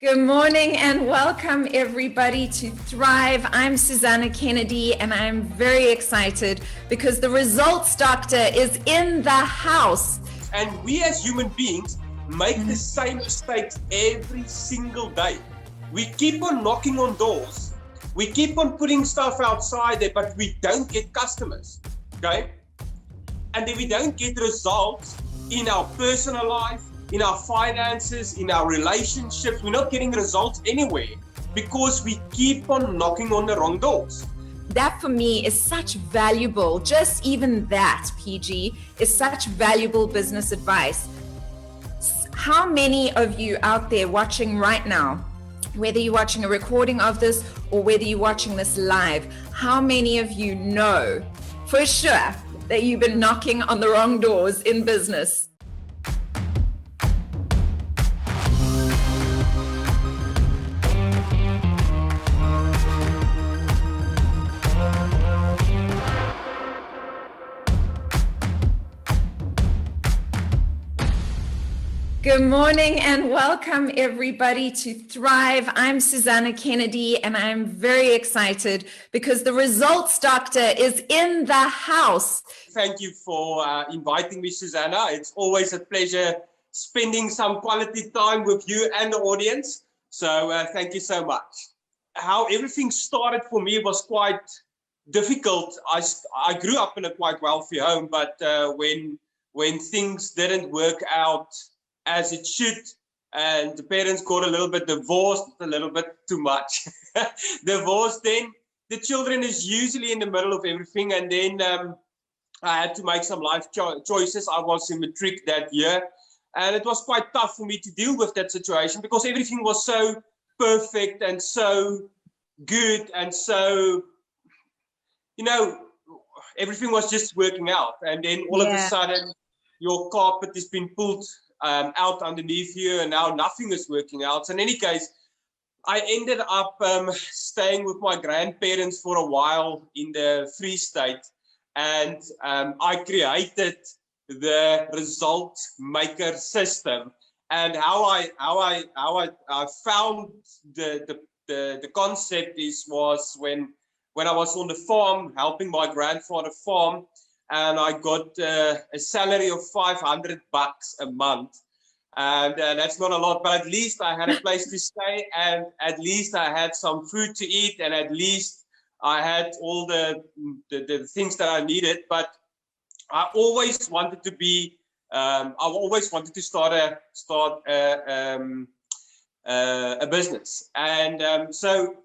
Good morning and welcome everybody to Thrive. I'm Susana Kennedy and I'm very excited because the results doctor is in the house. And we as human beings make the same mistakes every single day. We keep on knocking on doors. We keep on putting stuff outside there, but we don't get customers, okay? And then we don't get results in our personal life, in our finances, in our relationships. We're not getting results anywhere because we keep on knocking on the wrong doors. That for me is such valuable, just even that, PG, is such valuable business advice. How many of you out there watching right now, whether you're watching a recording of this or whether you're watching this live, how many of you know for sure that you've been knocking on the wrong doors in business? Good morning and welcome everybody to Thrive. I'm Susana Kennedy and I'm very excited because the results doctor is in the house. Thank you for inviting me, Susana. It's always a pleasure spending some quality time with you and the audience. So thank you so much. How everything started for me was quite difficult. I grew up in a quite wealthy home, but when things didn't work out as it should, and the parents got a little bit divorced, a little bit too much divorced, then the children is usually in the middle of everything. And then I had to make some life choices. I was in matric that year, and it was quite tough for me to deal with that situation because everything was so perfect and so good and so, everything was just working out. And then all of a sudden your carpet has been pulled out underneath you, and now nothing is working out. So in any case, I ended up staying with my grandparents for a while in the Free State, and I created the result maker system. And how I found the concept was when I was on the farm helping my grandfather farm. And I got a salary of $500 a month. And that's not a lot, but at least I had a place to stay, and at least I had some food to eat, and at least I had all the things that I needed. But I always wanted to be, I always wanted to start a business. And so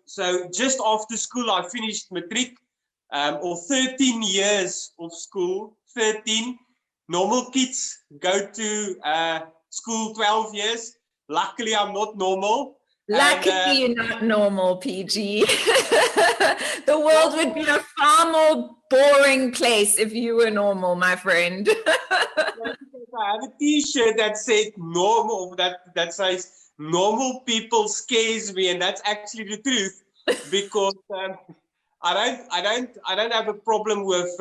just after school, I finished matric. Or 13 years of school, 13. Normal kids go to school 12 years. Luckily, I'm not normal. Luckily, you're not normal, PG. The world would be a far more boring place if you were normal, my friend. I have a t-shirt that said normal, that says normal people scares me, and that's actually the truth, because I don't have a problem with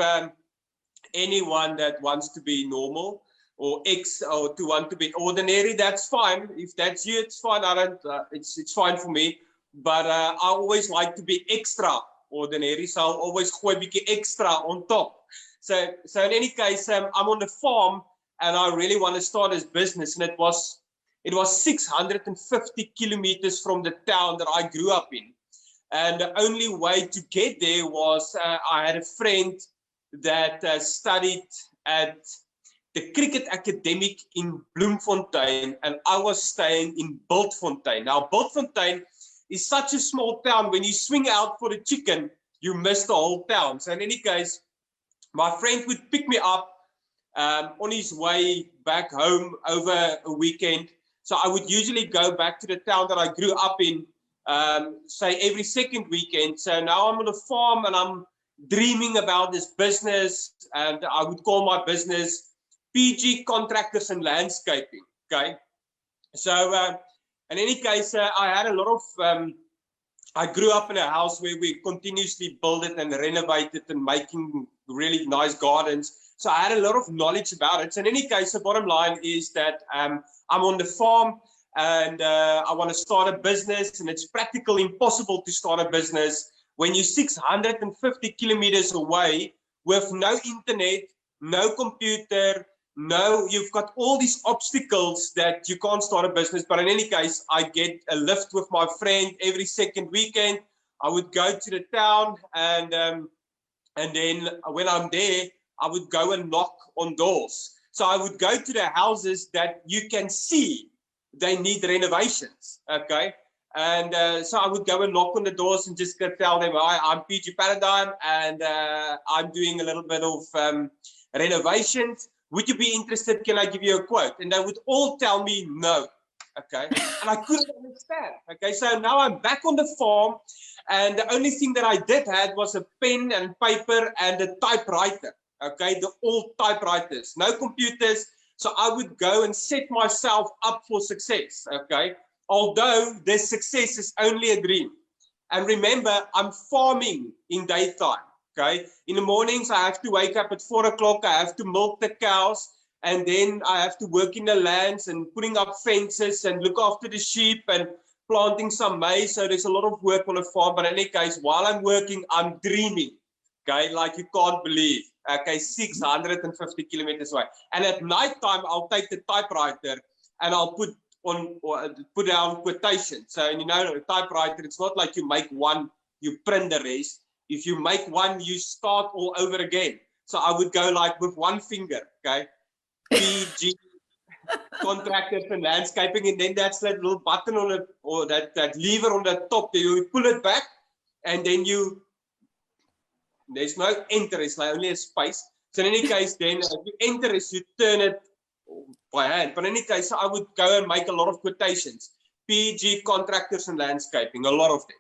anyone that wants to be normal or to want to be ordinary. That's fine. If that's you, it's fine. It's fine for me. But I always like to be extraordinary, so I'll always gooi 'n bietjie extra on top. So in any case, I'm on the farm and I really want to start this business. And it was 650 kilometers from the town that I grew up in. And the only way to get there was I had a friend that studied at the Cricket Academic in Bloemfontein, and I was staying in Bultfontein. Now, Bultfontein is such a small town. When you swing out for the chicken, you miss the whole town. So in any case, my friend would pick me up on his way back home over a weekend. So I would usually go back to the town that I grew up in, say every second weekend. So now I'm on a farm and I'm dreaming about this business, and I would call my business PG Contractors and Landscaping. Okay, so in any case, I had a lot of I grew up in a house where we continuously built it and renovated and making really nice gardens. So I had a lot of knowledge about it. So in any case, the bottom line is that I'm on the farm and I want to start a business, and it's practically impossible to start a business when you're 650 kilometers away with no internet, no computer, you've got all these obstacles that you can't start a business. But in any case, I get a lift with my friend every second weekend. I would go to the town, and then when I'm there, I would go and knock on doors. So I would go to the houses that you can see they need renovations, okay? And so I would go and knock on the doors and just tell them, hi, I'm PG Paradigm, and I'm doing a little bit of renovations. Would you be interested? Can I give you a quote? And they would all tell me no, okay? And I couldn't understand, okay? So now I'm back on the farm, and the only thing that I did had was a pen and paper and a typewriter, okay? The old typewriters, no computers. So I would go and set myself up for success, okay? Although this success is only a dream. And remember, I'm farming in daytime, okay? In the mornings, I have to wake up at 4 o'clock. I have to milk the cows. And then I have to work in the lands and putting up fences and look after the sheep and planting some maize. So there's a lot of work on the farm. But in any case, while I'm working, I'm dreaming, okay? Like you can't believe, okay? 650 kilometers away. And at night time, I'll take the typewriter and I'll put down quotations. So, you know, a typewriter, it's not like you make one, you print the rest. If you make one, you start all over again. So I would go like with one finger, okay? PG, contractors and landscaping, and then that's that little button on it, or that lever on the top. You pull it back, and then there's no enter, it's like only a space. So in any case, then if you enter is you turn it by hand. But in any case, I would go and make a lot of quotations. PG, contractors and landscaping, a lot of them.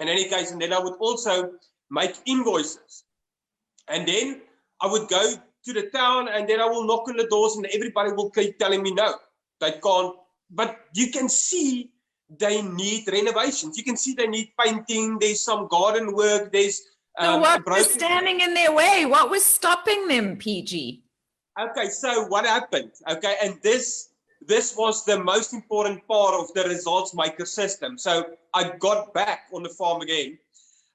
In any case, and then I would also make invoices. And then I would go to the town, and then I will knock on the doors, and everybody will keep telling me no, they can't. But you can see they need renovations. You can see they need painting. There's some garden work. There's so what was standing in their way? What was stopping them, PG? Okay, so what happened? Okay, and this was the most important part of the results maker system. So I got back on the farm again,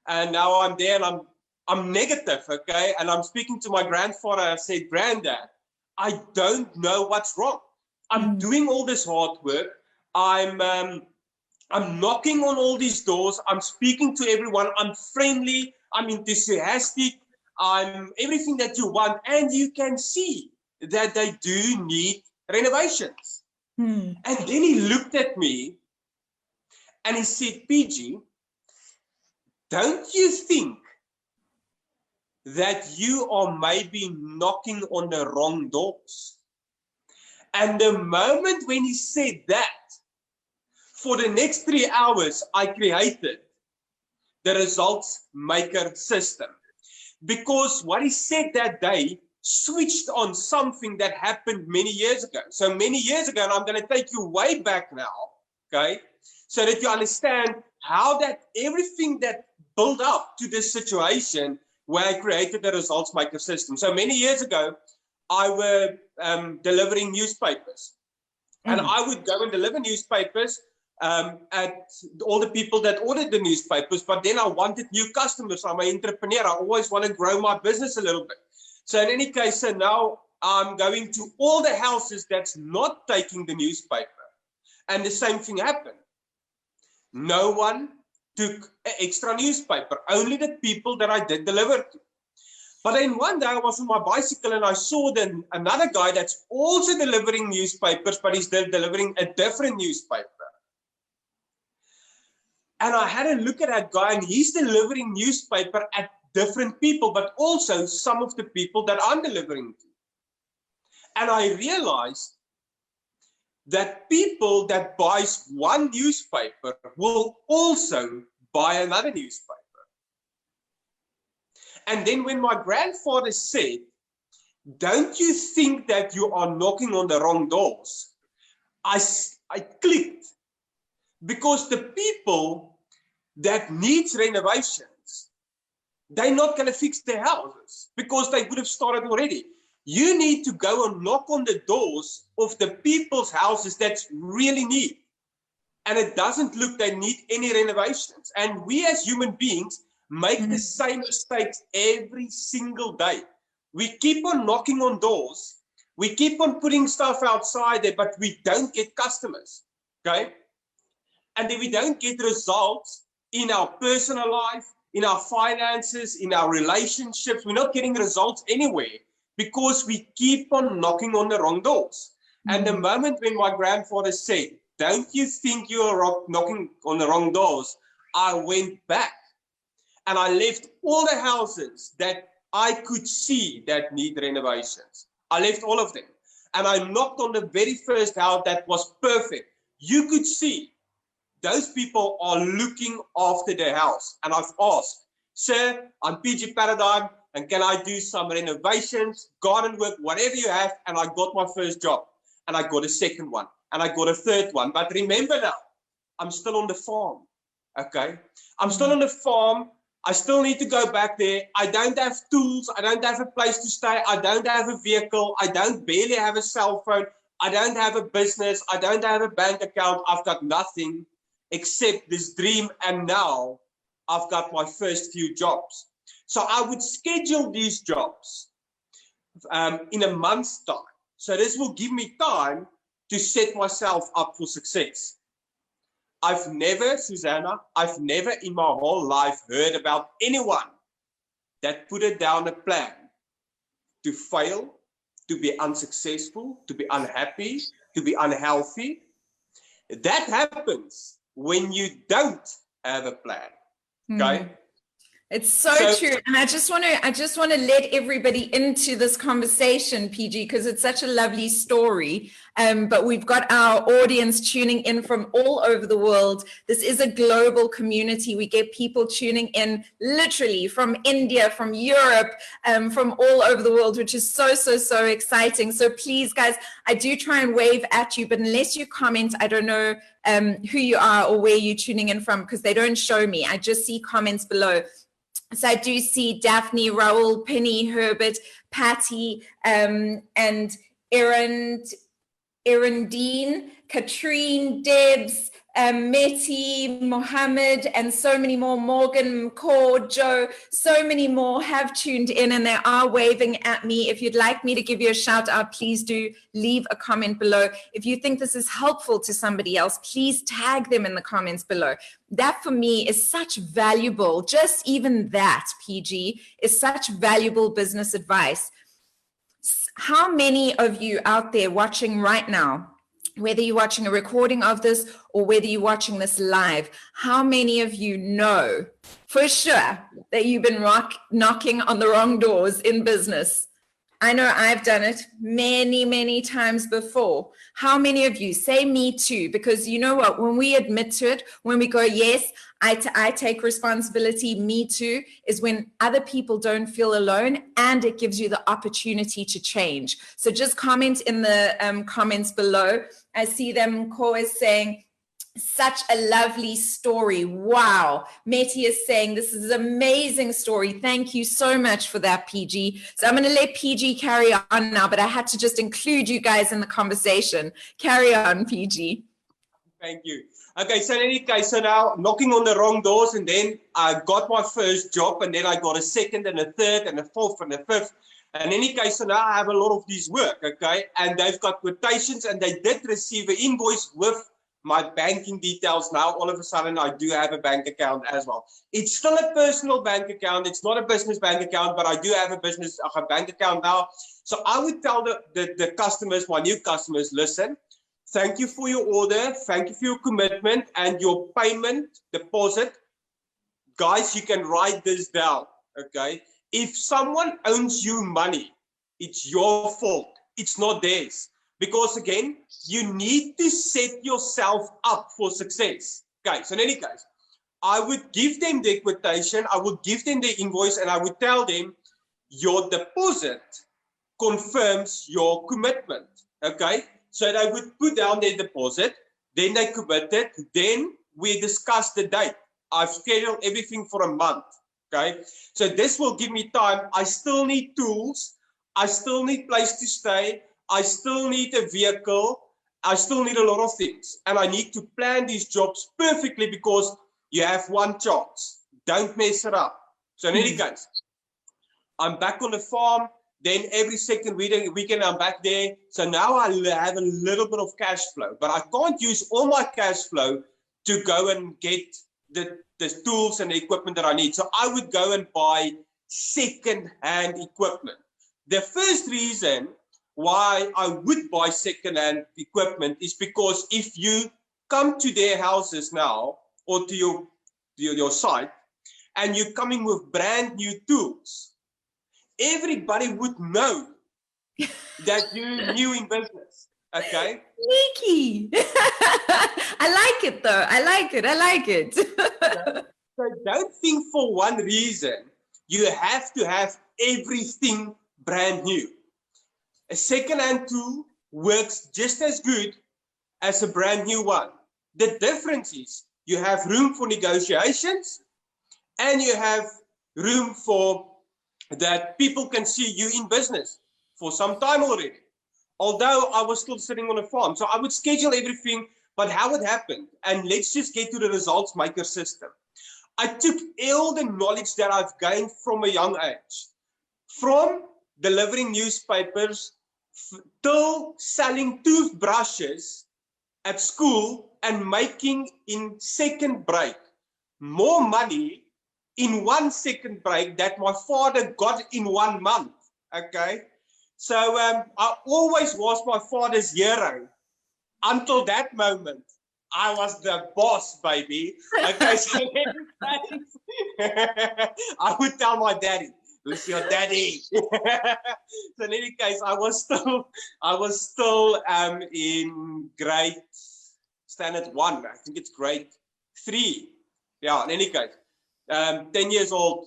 and now I'm there, and I'm negative, okay? And I'm speaking to my grandfather. I said, Granddad, I don't know what's wrong. I'm doing all this hard work. I'm knocking on all these doors. I'm speaking to everyone. I'm friendly. I'm enthusiastic. I'm everything that you want. And you can see that they do need renovations. And then he looked at me and he said, PG, don't you think that you are maybe knocking on the wrong doors? And the moment when he said that, for the next 3 hours, I created the results maker system. Because what he said that day switched on something that happened many years ago. So many years ago, and I'm going to take you way back now, okay, so that you understand how that everything that built up to this situation where I created the results maker system. So many years ago, I were delivering newspapers. And I would go and deliver newspapers at all the people that ordered the newspapers. But then I wanted new customers. I'm an entrepreneur. I always want to grow my business a little bit. So in any case, so now I'm going to all the houses that's not taking the newspaper. And the same thing happened. No one took an extra newspaper, only the people that I did deliver to. But then one day I was on my bicycle and I saw another guy that's also delivering newspapers, but he's delivering a different newspaper. And I had a look at that guy, and he's delivering newspaper at different people, but also some of the people that I'm delivering to. And I realized that people that buys one newspaper will also buy another newspaper. And then when my grandfather said, don't you think that you are knocking on the wrong doors? I clicked, because the people that needs renovations, they're not going to fix their houses because they would have started already. You need to go and knock on the doors of the people's houses that really need. And it doesn't look they need any renovations. And we as human beings make the same mistakes every single day. We keep on knocking on doors. We keep on putting stuff outside there, but we don't get customers. Okay? And then we don't get results in our personal life, in our finances, in our relationships. We're not getting results anywhere because we keep on knocking on the wrong doors. And the moment when my grandfather said, don't you think you are knocking on the wrong doors? I went back and I left all the houses that I could see that need renovations. I left all of them. And I knocked on the very first house that was perfect. You could see those people are looking after their house. And I've asked, sir, I'm PG Paradigm, and can I do some renovations, garden work, whatever you have? And I got my first job. And I got a second one. And I got a third one. But remember now, I'm still on the farm. Okay? I'm still on the farm. I still need to go back there. I don't have tools. I don't have a place to stay. I don't have a vehicle. I don't barely have a cell phone. I don't have a business. I don't have a bank account. I've got nothing except this dream. And now I've got my first few jobs. So I would schedule these jobs in a month's time. So this will give me time to set myself up for success. I've never, Susana, I've never in my whole life heard about anyone that put it down a plan to fail, to be unsuccessful, to be unhappy, to be unhealthy. That happens when you don't have a plan, okay? It's so true. And I just want to let everybody into this conversation, PG, because it's such a lovely story. But we've got our audience tuning in from all over the world. This is a global community. We get people tuning in literally from India, from Europe, from all over the world, which is so, so, so exciting. So please, guys, I do try and wave at you, but unless you comment, I don't know who you are or where you're tuning in from, because they don't show me. I just see comments below. So I do see Daphne, Raoul, Penny, Herbert, Patty, and Erendine, Katrine, Debs, Meti, Mohammed, and so many more, Morgan, McCord, Joe, so many more have tuned in and they are waving at me. If you'd like me to give you a shout out, please do leave a comment below. If you think this is helpful to somebody else, please tag them in the comments below. That for me is such valuable, just even that, PG, is such valuable business advice. How many of you out there watching right now, whether you're watching a recording of this or whether you're watching this live, how many of you know for sure that you've been knocking on the wrong doors in business? I know I've done it many, many times before. How many of you say me too? Because you know what, when we admit to it, when we go, yes, I take responsibility, me too, is when other people don't feel alone and it gives you the opportunity to change. So just comment in the comments below. I see them, Ko is saying, such a lovely story. Wow. Meti is saying, this is an amazing story. Thank you so much for that, PG. So I'm going to let PG carry on now, but I had to just include you guys in the conversation. Carry on, PG. Thank you. Okay, so in any case, so now knocking on the wrong doors, and then I got my first job, and then I got a second and a third and a fourth and a fifth. And in any case, so now I have a lot of these work, okay? And they've got quotations, and they did receive an invoice with my banking details. Now all of a sudden I do have a bank account as well. It's still a personal bank account. It's not a business bank account, but I do have a bank account now. So I would tell the customers, my new customers, listen, thank you for your order. Thank you for your commitment and your payment deposit. Guys, you can write this down, okay? If someone owes you money, it's your fault. It's not theirs. Because again, you need to set yourself up for success. Okay, so in any case, I would give them the quotation, I would give them the invoice, and I would tell them your deposit confirms your commitment. Okay, so they would put down their deposit, then they committed, then we discuss the date. I've scheduled everything for a month. Okay, so this will give me time. I still need tools. I still need place to stay. I still need a vehicle. I still need a lot of things. And I need to plan these jobs perfectly because you have one chance. Don't mess it up. So in any case, I'm back on the farm. Then every second weekend I'm back there. So now I have a little bit of cash flow. But I can't use all my cash flow to go and get the tools and the equipment that I need. So I would go and buy second-hand equipment. The first reason why I would buy second-hand equipment is because if you come to their houses now or to your site and you're coming with brand new tools, everybody would know that you're new in business. Okay? Sneaky. I like it though. I like it. So don't think for one reason you have to have everything brand new. A second-hand tool works just as good as a brand new one. The difference is you have room for negotiations and you have room for that people can see you in business for some time already. Although I was still sitting on a farm. So I would schedule everything, but how it happened, and let's just get to the results maker system. I took all the knowledge that I've gained from a young age, from delivering newspapers till selling toothbrushes at school and making in second break more money in 1 second break that my father got in 1 month. Okay, so I always was my father's hero until that moment. I was the boss, baby. Okay, so I would tell my daddy, "Who's your daddy?" So in any case, I was still in grade standard 1. I think it's grade 3. Yeah. In any case, 10 years old,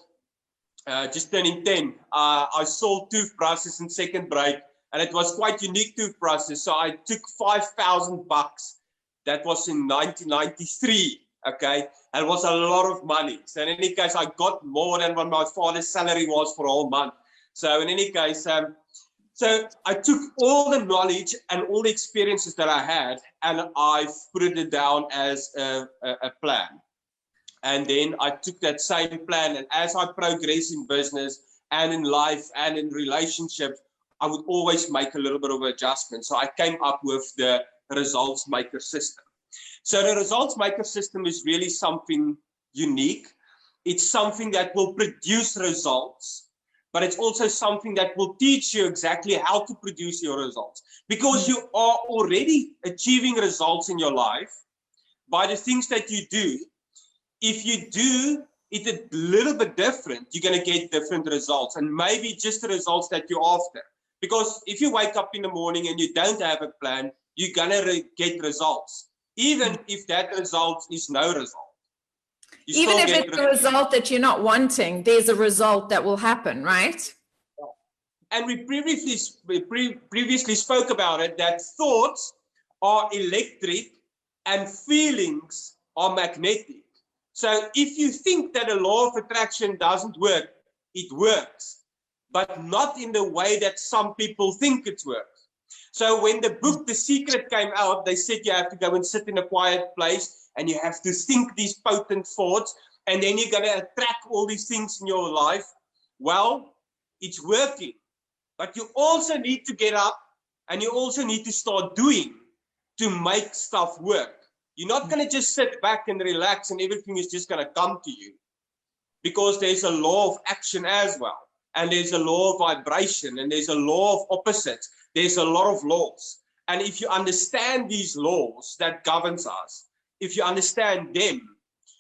just turning 10. I sold toothbrushes in second break, and it was quite unique toothbrushes. So I took $5,000. That was in 1993. Okay, and it was a lot of money. So in any case, I got more than what my father's salary was for a whole month. So in any case, so I took all the knowledge and all the experiences that I had, and I put it down as a plan. And then I took that same plan, and as I progress in business and in life and in relationships, I would always make a little bit of adjustment. So I came up with the results maker system. So the results maker system is really something unique. It's something that will produce results, but it's also something that will teach you exactly how to produce your results, because you are already achieving results in your life by the things that you do. If you do it a little bit different, you're going to get different results, and maybe just the results that you're after. Because if you wake up in the morning and you don't have a plan, you're going to get results, even if that result is no result. Even if it's a result that you're not wanting, there's a result that will happen, right? And we previously spoke about it, that thoughts are electric and feelings are magnetic. So if you think that a law of attraction doesn't work, it works, but not in the way that some people think it works. So when the book The Secret came out, they said you have to go and sit in a quiet place and you have to think these potent thoughts, and then you're going to attract all these things in your life. Well, it's working, but you also need to get up and you also need to start doing to make stuff work. You're not going to just sit back and relax and everything is just going to come to you, because there's a law of action as well. And there's a law of vibration, and there's a law of opposites. There's a lot of laws. And if you understand these laws that governs us, if you understand them,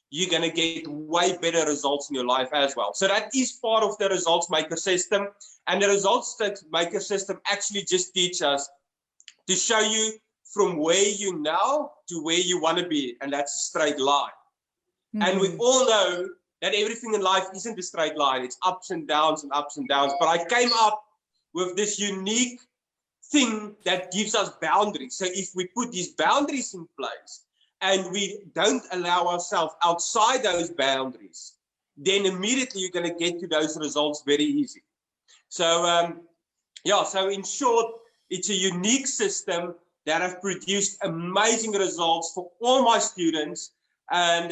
you're going to get way better results in your life as well. So that is part of the results maker system. And the results maker system actually just teach us to show you from where you now to where you want to be. And that's a straight line. Mm-hmm. And we all know that everything in life isn't a straight line. It's ups and downs and ups and downs. But I came up with this unique thing that gives us boundaries. So if we put these boundaries in place and we don't allow ourselves outside those boundaries, then immediately you're going to get to those results very easy. So Yeah, so in short, it's a unique system that have produced amazing results for all my students. And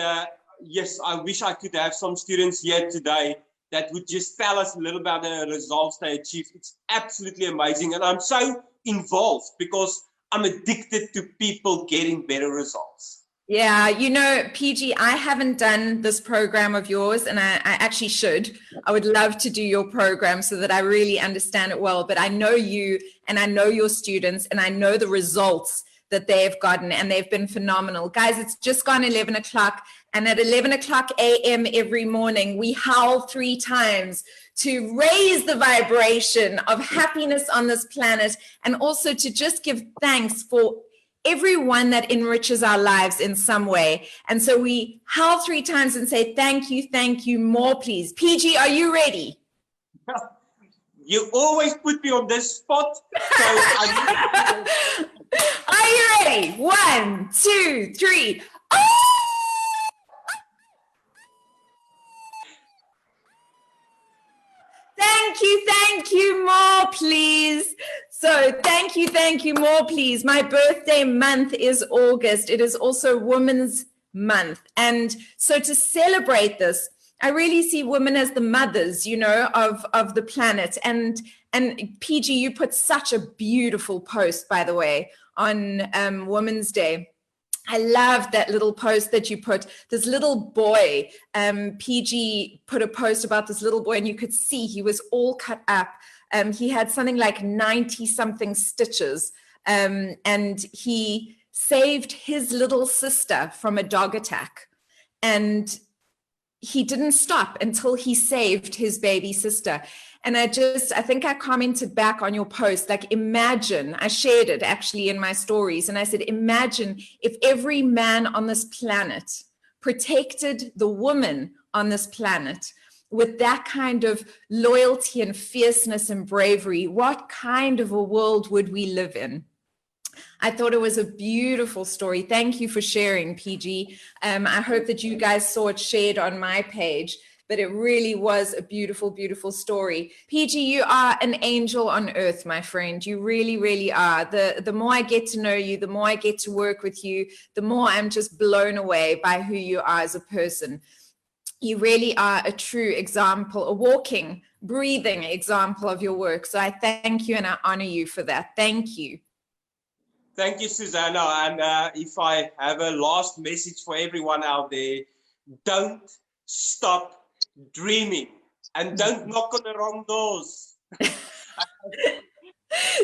yes, I wish I could have some students here today that would just tell us a little about the results they achieved. It's absolutely amazing. And I'm so involved because I'm addicted to people getting better results. Yeah, you know, PG, I haven't done this program of yours, and I actually should. I would love to do your program so that I really understand it well. But I know you, and I know your students, and I know the results that they've gotten, and they've been phenomenal. Guys, it's just gone 11 o'clock, and at 11 o'clock a.m. every morning, we howl 3 times to raise the vibration of happiness on this planet, and also to just give thanks for everyone that enriches our lives in some way. And so we howl 3 times and say, thank you, more please. PG, are you ready? You always put me on this spot. So are you ready? 1, 2, 3. Oh! Thank you, more please. So thank you, more please. My birthday month is August. It is also Women's Month. And so to celebrate this, I really see women as the mothers, you know, of the planet. And PG, you put such a beautiful post, by the way, on Women's Day. I love that little post that you put. This little boy, PG put a post about this little boy, and you could see he was all cut up. He had something like 90 something stitches, and he saved his little sister from a dog attack. And he didn't stop until he saved his baby sister. And I think I commented back on your post, like, imagine, I shared it actually in my stories. And I said, imagine if every man on this planet protected the woman on this planet with that kind of loyalty and fierceness and bravery. What kind of a world would we live in? I thought it was a beautiful story. Thank you for sharing, PG. I hope that you guys saw it shared on my page, but it really was a beautiful, beautiful story. PG, you are an angel on earth, my friend. You really, really are. The more I get to know you, the more I get to work with you, the more I'm just blown away by who you are as a person. You really are a true example, a walking, breathing example of your work. So I thank you and I honor you for that. Thank you. Thank you, Susana. And if I have a last message for everyone out there, don't stop dreaming and don't knock on the wrong doors.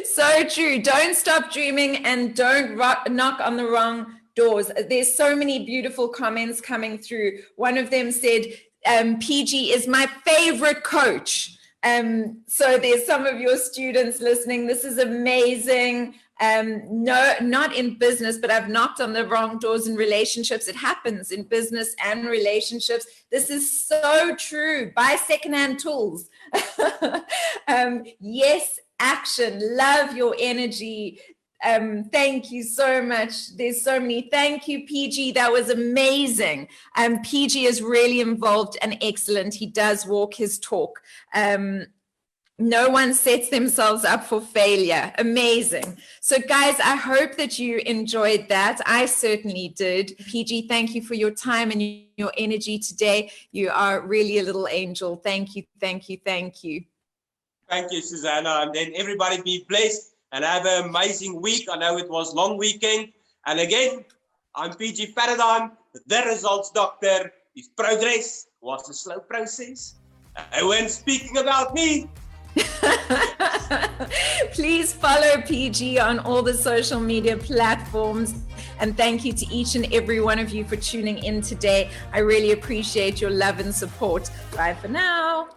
So true. Don't stop dreaming and don't knock on the wrong doors. There's so many beautiful comments coming through. One of them said, PG is my favorite coach. So there's some of your students listening. This is amazing. No, not in business, but I've knocked on the wrong doors in relationships. It happens in business and relationships. This is so true. Buy secondhand tools. Yes, action. Love your energy. Thank you so much. There's so many. Thank you, PG. That was amazing. PG is really involved and excellent. He does walk his talk. No one sets themselves up for failure. Amazing. So guys, I hope that you enjoyed that. I certainly did. PG, thank you for your time and your energy today. You are really a little angel. Thank you, thank you, thank you. Thank you, Susana. And then everybody be blessed and have an amazing week. I know it was long weekend. And again, I'm PG Paradigm, the results doctor. If progress was a slow process, and when speaking about me, please follow PG on all the social media platforms. And thank you to each and every one of you for tuning in today. I really appreciate your love and support. Bye for now.